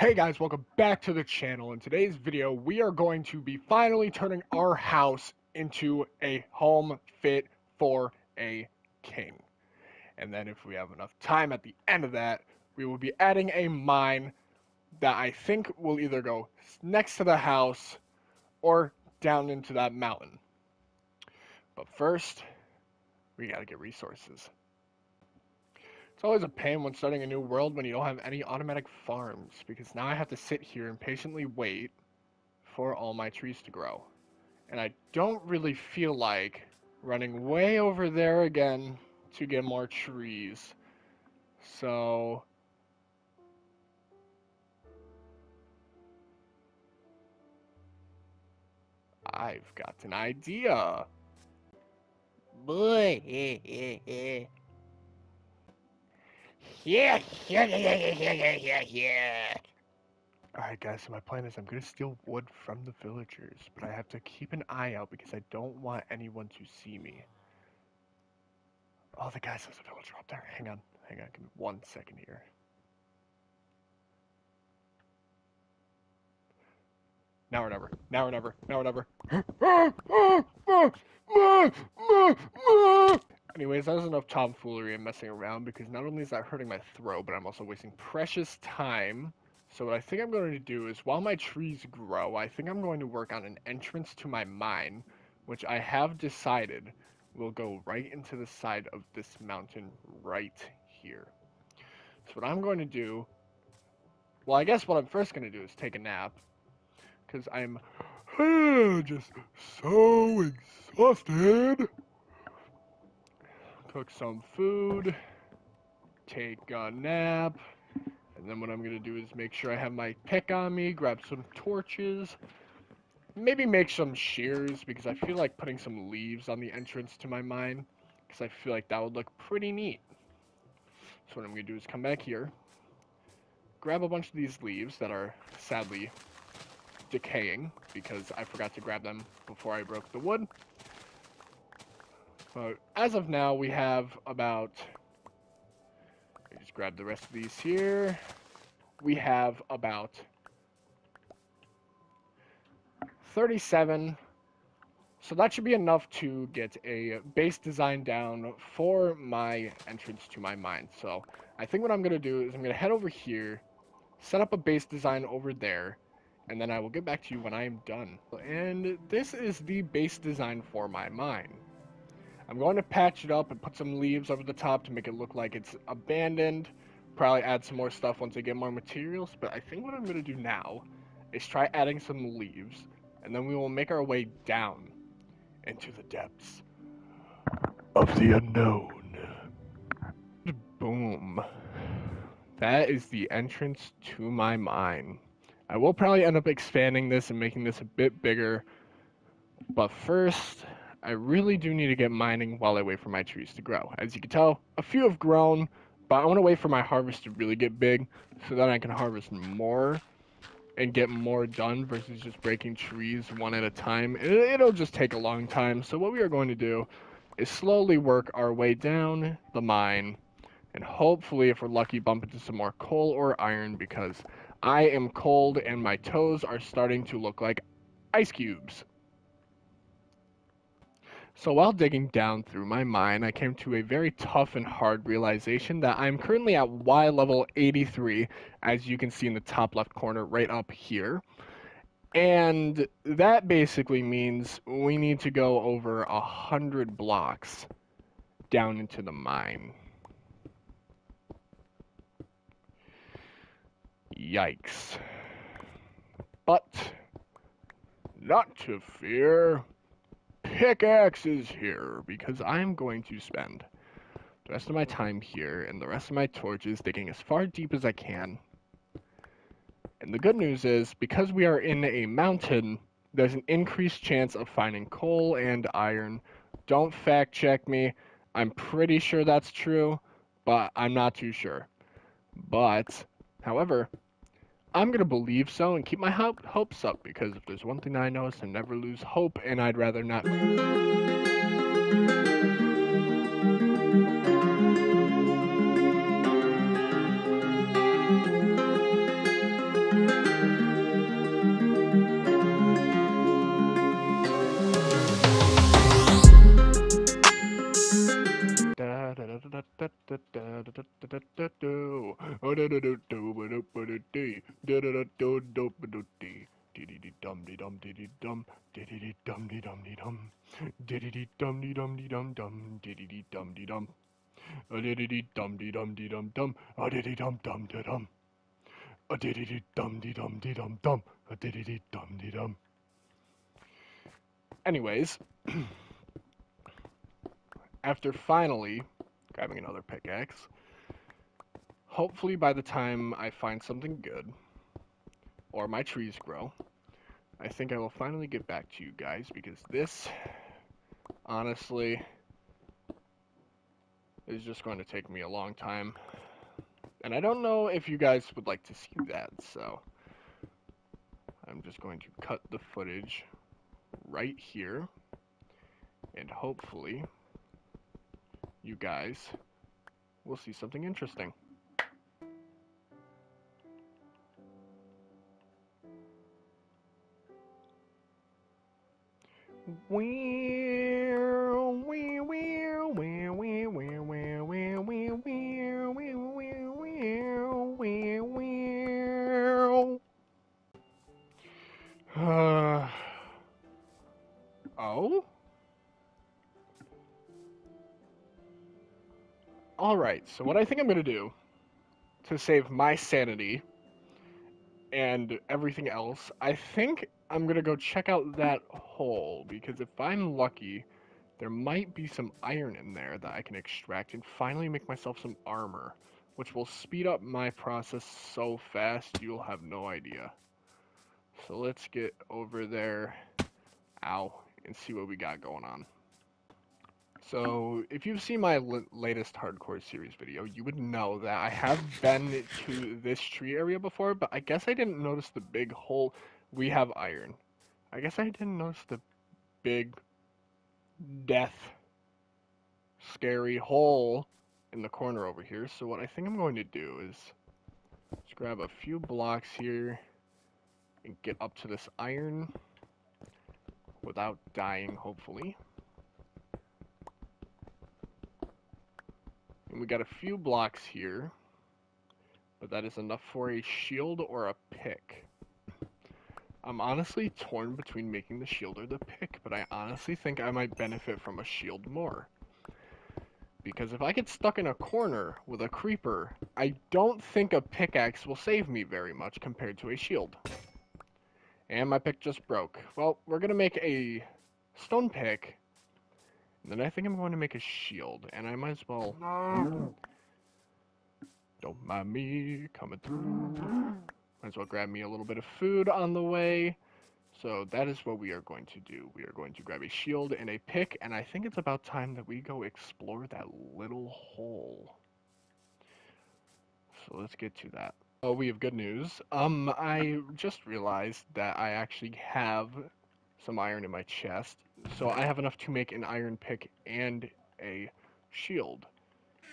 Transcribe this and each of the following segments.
Hey guys, welcome back to the channel. In today's video, we are going to be finally turning our house into a home fit for a king. And then if we have enough time at the end of that, we will be adding a mine that I think will either go next to the house or down into that mountain. But first, we gotta get resources. It's always a pain when starting a new world when you don't have any automatic farms, because now I have to sit here and patiently wait for all my trees to grow. And I don't really feel like running way over there again to get more trees. So I've got an idea. Boy, yeah. Alright guys, so my plan is I'm gonna steal wood from the villagers, but I have to keep an eye out because I don't want anyone to see me. Oh, the guy says a villager up there. Hang on, give me 1 second here. Now or never. Now or never. Now or never. Anyways, that was enough tomfoolery and messing around because not only is that hurting my throat, but I'm also wasting precious time. So what I think I'm going to do is while my trees grow, I think I'm going to work on an entrance to my mine, which I have decided will go right into the side of this mountain right here. So what I'm going to do, well, I guess what I'm first going to do is take a nap because I'm just so exhausted. Cook some food, take a nap, and then what I'm going to do is make sure I have my pick on me, grab some torches, maybe make some shears because I feel like putting some leaves on the entrance to my mine because I feel like that would look pretty neat. So what I'm going to do is come back here, grab a bunch of these leaves that are sadly decaying because I forgot to grab them before I broke the wood. But as of now, we have about, just grab the rest of these here. We have about 37. So that should be enough to get a base design down for my entrance to my mine. So I think what I'm going to do is I'm going to head over here, set up a base design over there, and then I will get back to you when I am done. And this is the base design for my mine. I'm going to patch it up and put some leaves over the top to make it look like it's abandoned. Probably add some more stuff once I get more materials, but I think what I'm going to do now is try adding some leaves, and then we will make our way down into the depths of the unknown. Boom. That is the entrance to my mine. I will probably end up expanding this and making this a bit bigger, but first, I really do need to get mining while I wait for my trees to grow. As you can tell, a few have grown, but I want to wait for my harvest to really get big so that I can harvest more and get more done versus just breaking trees one at a time. It'll just take a long time. So what we are going to do is slowly work our way down the mine and hopefully, if we're lucky, bump into some more coal or iron because I am cold and my toes are starting to look like ice cubes. So while digging down through my mine, I came to a very tough and hard realization that I'm currently at Y level 83, as you can see in the top left corner right up here. And that basically means we need to go over 100 blocks down into the mine. Yikes. But not to fear. Pickaxe is here because I'm going to spend the rest of my time here and the rest of my torches digging as far deep as I can. And the good news is, because we are in a mountain, there's an increased chance of finding coal and iron. Don't fact check me. I'm pretty sure that's true, but I'm not too sure. But, however, I'm going to believe so and keep my hopes up, because if there's one thing I know is to never lose hope, and I'd rather not. Diddy dum dee dum diddy dum diddy dum dee dum dee dum diddy dum dee dum dee dum dum diddy dum dee dum diddy dum dee dum dee dum dum diddy dum dum dee dum diddy dum dee dum dee dum dum diddy dum dee dum. Anyways, after finally grabbing another pickaxe, hopefully by the time I find something good or my trees grow, I think I will finally get back to you guys, because this, honestly, is just going to take me a long time. And I don't know if you guys would like to see that, so I'm just going to cut the footage right here, and hopefully you guys will see something interesting. Oh? Alright, so what I think I'm gonna do to save my sanity and everything else, I think I'm gonna go check out that hole, because if I'm lucky, there might be some iron in there that I can extract and finally make myself some armor, which will speed up my process so fast you'll have no idea. So let's get over there, ow, and see what we got going on. So, if you've seen my latest hardcore series video, you would know that I have been to this tree area before, but I guess I didn't notice the big hole. We have iron. I guess I didn't notice the big death scary hole in the corner over here. So what I think I'm going to do is just grab a few blocks here and get up to this iron without dying, hopefully. And we got a few blocks here, but that is enough for a shield or a pick. I'm honestly torn between making the shield or the pick, but I honestly think I might benefit from a shield more. Because if I get stuck in a corner with a creeper, I don't think a pickaxe will save me very much compared to a shield. And my pick just broke. Well, we're going to make a stone pick. And then I think I'm going to make a shield. And I might as well... Don't mind me coming through. Might as well grab me a little bit of food on the way. So that is what we are going to do. We are going to grab a shield and a pick. And I think it's about time that we go explore that little hole. So let's get to that. Oh, we have good news. I just realized that I actually have some iron in my chest. So I have enough to make an iron pick and a shield.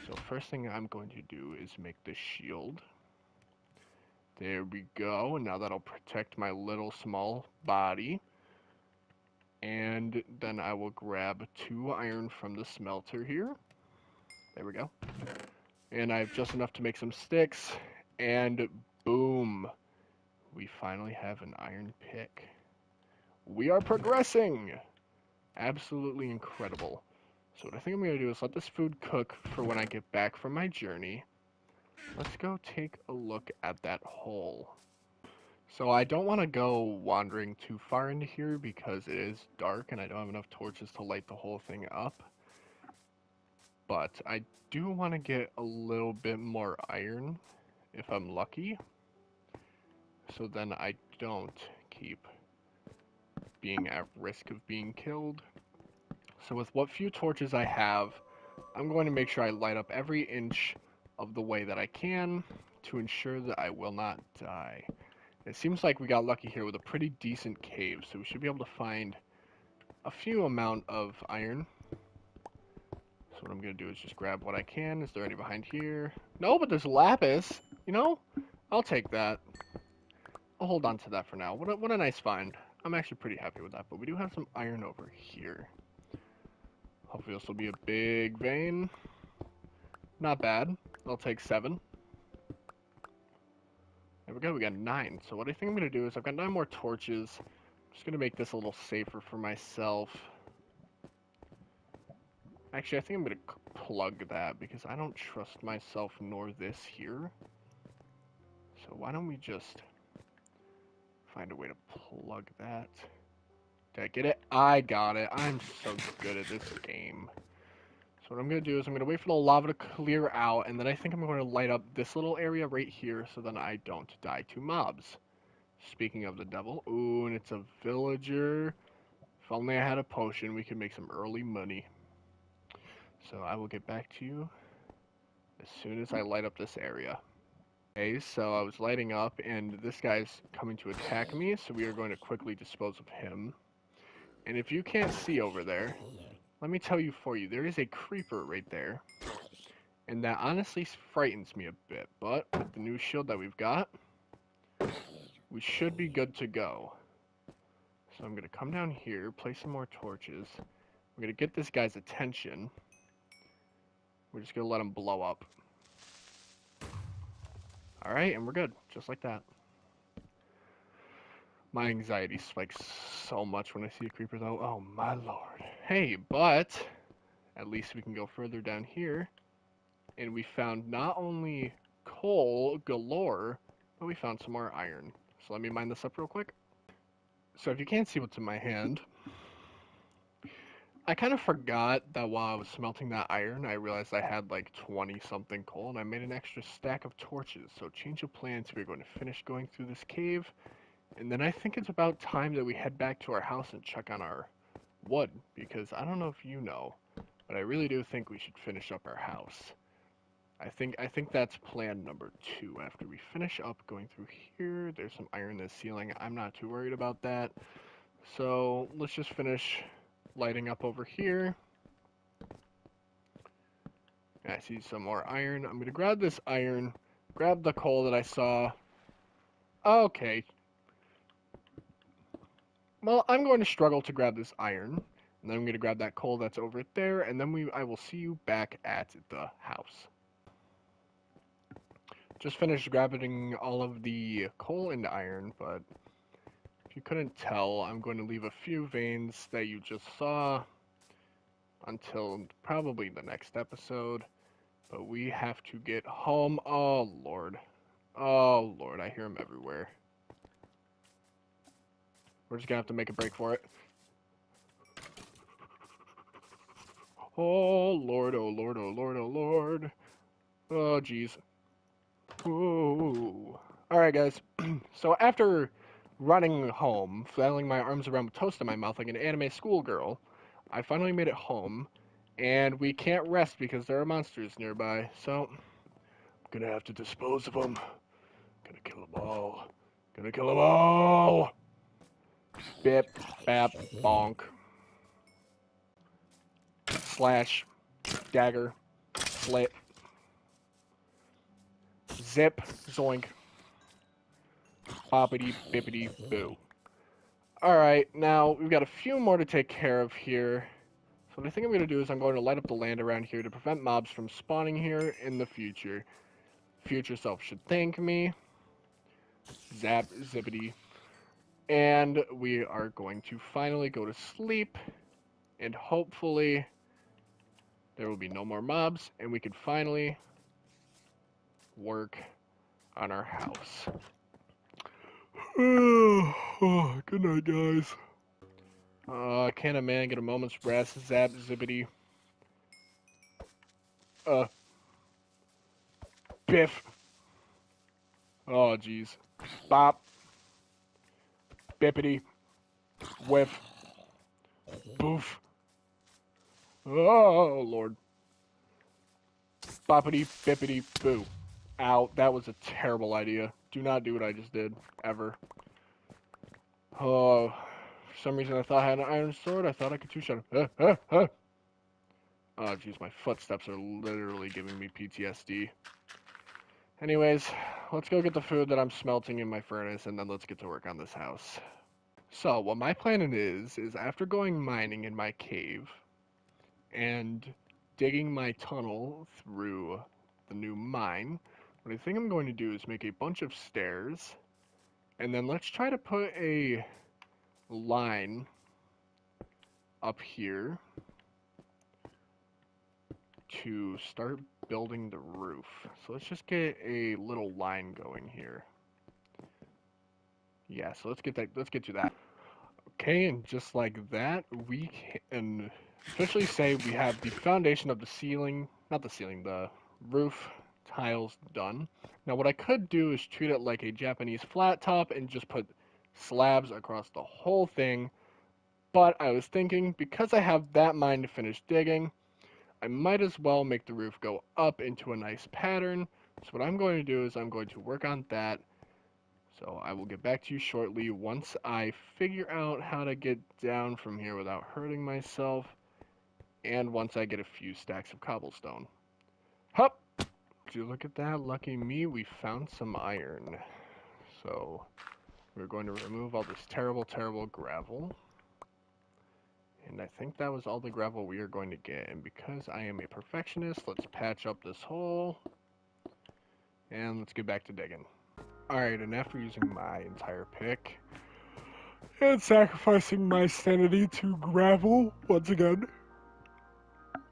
So first thing I'm going to do is make the shield. There we go. And now that'll protect my little small body. And then I will grab 2 iron from the smelter here. There we go. And I have just enough to make some sticks. And boom. We finally have an iron pick. We are progressing! Absolutely incredible. So what I think I'm going to do is let this food cook for when I get back from my journey. Let's go take a look at that hole. So I don't want to go wandering too far into here because it is dark and I don't have enough torches to light the whole thing up. But I do want to get a little bit more iron if I'm lucky. So then I don't keep being at risk of being killed. So with what few torches I have, I'm going to make sure I light up every inch of the way that I can to ensure that I will not die. It seems like we got lucky here with a pretty decent cave, so we should be able to find a few amount of iron. So what I'm going to do is just grab what I can. Is there any behind here? No, but there's lapis. You know, I'll take that. I'll hold on to that for now. What a nice find. I'm actually pretty happy with that, but we do have some iron over here. Hopefully this will be a big vein. Not bad. I'll take 7. we go. We got 9. So what I think I'm going to do is I've got 9 more torches. I'm just going to make this a little safer for myself. Actually, I think I'm going to plug that because I don't trust myself nor this here. So why don't we just find a way to plug that? Did I get it? I got it. I'm so good at this game. So what I'm going to do is I'm going to wait for the lava to clear out, and then I think I'm going to light up this little area right here so then I don't die to mobs. Speaking of the devil, ooh, and it's a villager. If only I had a potion, we could make some early money. So I will get back to you as soon as I light up this area. Okay, so I was lighting up, and this guy's coming to attack me, so we are going to quickly dispose of him. And if you can't see over there, let me tell you for you, there is a creeper right there. And that honestly frightens me a bit, but with the new shield that we've got, we should be good to go. So I'm going to come down here, place some more torches. I'm going to get this guy's attention. We're just going to let him blow up. Alright, and we're good, just like that. My anxiety spikes so much when I see a creeper, though. Oh, my lord. Hey, but at least we can go further down here. And we found not only coal galore, but we found some more iron. So let me mine this up real quick. So if you can't see what's in my hand, I kind of forgot that while I was smelting that iron, I realized I had like 20-something coal, and I made an extra stack of torches. So change of plans, we're going to finish going through this cave. And then I think it's about time that we head back to our house and check on our wood, because I don't know if you know, but I really do think we should finish up our house. I think that's plan number 2. After we finish up going through here, there's some iron in the ceiling. I'm not too worried about that. So let's just finish lighting up over here. I see some more iron. I'm gonna grab this iron, grab the coal that I saw. Okay. Well, I'm going to struggle to grab this iron, and then I'm going to grab that coal that's over there, and then I will see you back at the house. Just finished grabbing all of the coal and iron, but if you couldn't tell, I'm going to leave a few veins that you just saw until probably the next episode, but we have to get home. Oh, Lord. Oh, Lord, I hear them everywhere. We're just gonna have to make a break for it. Oh, Lord, oh, Lord, oh, Lord, oh, Lord. Oh, jeez. Ooh. Alright, guys. So after running home, flailing my arms around with toast in my mouth like an anime schoolgirl, I finally made it home, and we can't rest because there are monsters nearby, so I'm gonna have to dispose of them. Gonna kill them all. Gonna kill them all! Bip, bap, bonk. Slash, dagger, slit. Zip, zoink. Boppity, bippity, boo. Alright, now we've got a few more to take care of here. So what I think I'm going to do is I'm going to light up the land around here to prevent mobs from spawning here in the future. Future self should thank me. Zap, zippity. And we are going to finally go to sleep. And hopefully there will be no more mobs. And we can finally work on our house. Oh, good night, guys. Can a man get a moment's rest? Zap, zippity. Biff. Oh, jeez. Bop. Bippity. Whiff. Boof. Oh, Lord. Boppity, bippity, boo. Ow, that was a terrible idea. Do not do what I just did, ever. Oh, for some reason I thought I had an iron sword. I thought I could two-shot him. Oh, jeez, my footsteps are literally giving me PTSD. Anyways, let's go get the food that I'm smelting in my furnace, and then let's get to work on this house. So, what my plan is after going mining in my cave, and digging my tunnel through the new mine, what I think I'm going to do is make a bunch of stairs, and then let's try to put a line up here to start building the roof. So let's just get a little line going here. Yeah, so let's get to that. Okay, and just like that, we can officially say we have the foundation of the ceiling, not the ceiling, the roof tiles done. Now what I could do is treat it like a Japanese flat top and just put slabs across the whole thing, but I was thinking, because I have that mine to finish digging, I might as well make the roof go up into a nice pattern. So what I'm going to do is I'm going to work on that. So I will get back to you shortly once I figure out how to get down from here without hurting myself, and once I get a few stacks of cobblestone. Hup! Would you look at that? Lucky me, we found some iron. So we're going to remove all this terrible, terrible gravel. And I think that was all the gravel we are going to get. And because I am a perfectionist, let's patch up this hole. And let's get back to digging. Alright, and after using my entire pick and sacrificing my sanity to gravel once again,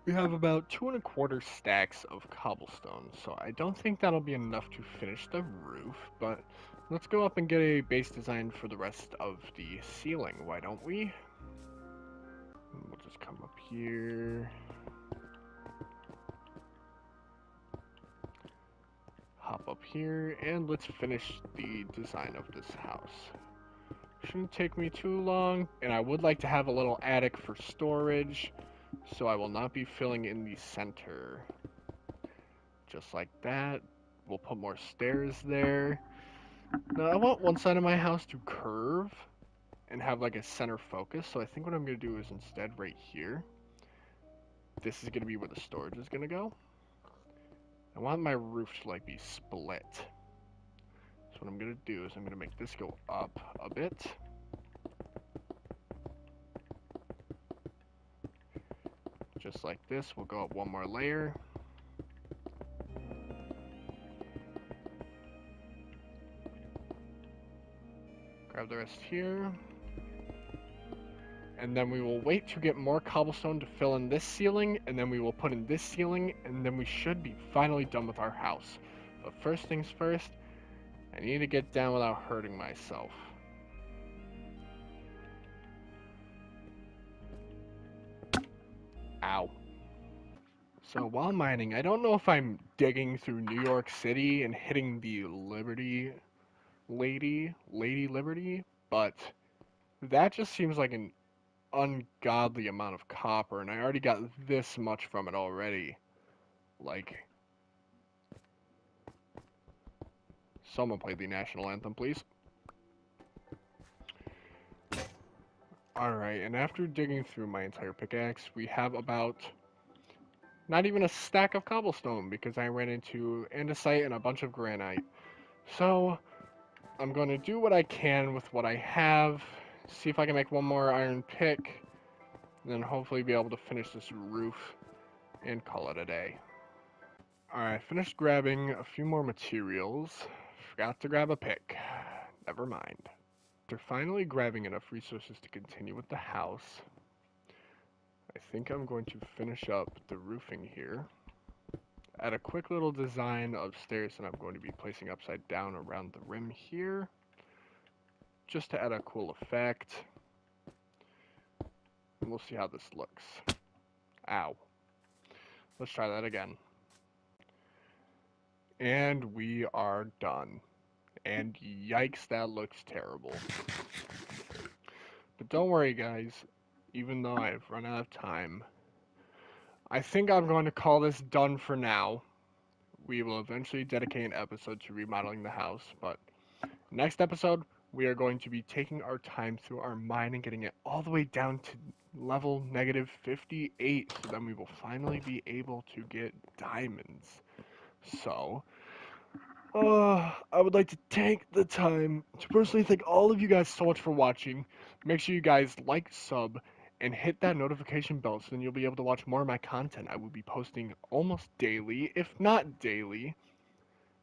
we have about 2¼ stacks of cobblestone. So I don't think that'll be enough to finish the roof, but let's go up and get a base design for the rest of the ceiling, why don't we? We'll just come up here. Hop up here, and let's finish the design of this house. Shouldn't take me too long, and I would like to have a little attic for storage, so I will not be filling in the center. Just like that. We'll put more stairs there. Now, I want one side of my house to curve and have like a center focus, so I think what I'm going to do is instead right here, this is going to be where the storage is going to go. I want my roof to like be split. So what I'm going to do is I'm going to make this go up a bit. Just like this, we'll go up one more layer. Grab the rest here. And then we will wait to get more cobblestone to fill in this ceiling, and then we will put in this ceiling, and then we should be finally done with our house. But first things first, I need to get down without hurting myself. Ow. So while mining, I don't know if I'm digging through New York City and hitting the Lady Liberty, but that just seems like an ungodly amount of copper, and I already got this much from it already. Like, someone play the national anthem, please. Alright, and after digging through my entire pickaxe, we have about not even a stack of cobblestone because I ran into andesite and a bunch of granite. So I'm going to do what I can with what I have, see if I can make one more iron pick, and then hopefully be able to finish this roof and call it a day. Alright, finished grabbing a few more materials. Forgot to grab a pick. Never mind. After finally grabbing enough resources to continue with the house, I think I'm going to finish up the roofing here. Add a quick little design of stairs that I'm going to be placing upside down around the rim here, just to add a cool effect. And we'll see how this looks. Ow. Let's try that again. And we are done. And yikes, that looks terrible. But don't worry, guys. Even though I've run out of time, I think I'm going to call this done for now. We will eventually dedicate an episode to remodeling the house, but next episode, we are going to be taking our time through our mine and getting it all the way down to level -58, so then we will finally be able to get diamonds. So, I would like to take the time to personally thank all of you guys so much for watching. Make sure you guys like, sub, and hit that notification bell so then you'll be able to watch more of my content. I will be posting almost daily, if not daily.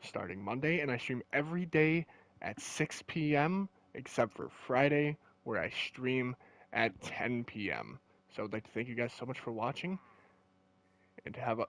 starting Monday, and I stream every day at 6 p.m. except for Friday, where I stream at 10 p.m. So I'd like to thank you guys so much for watching, and have a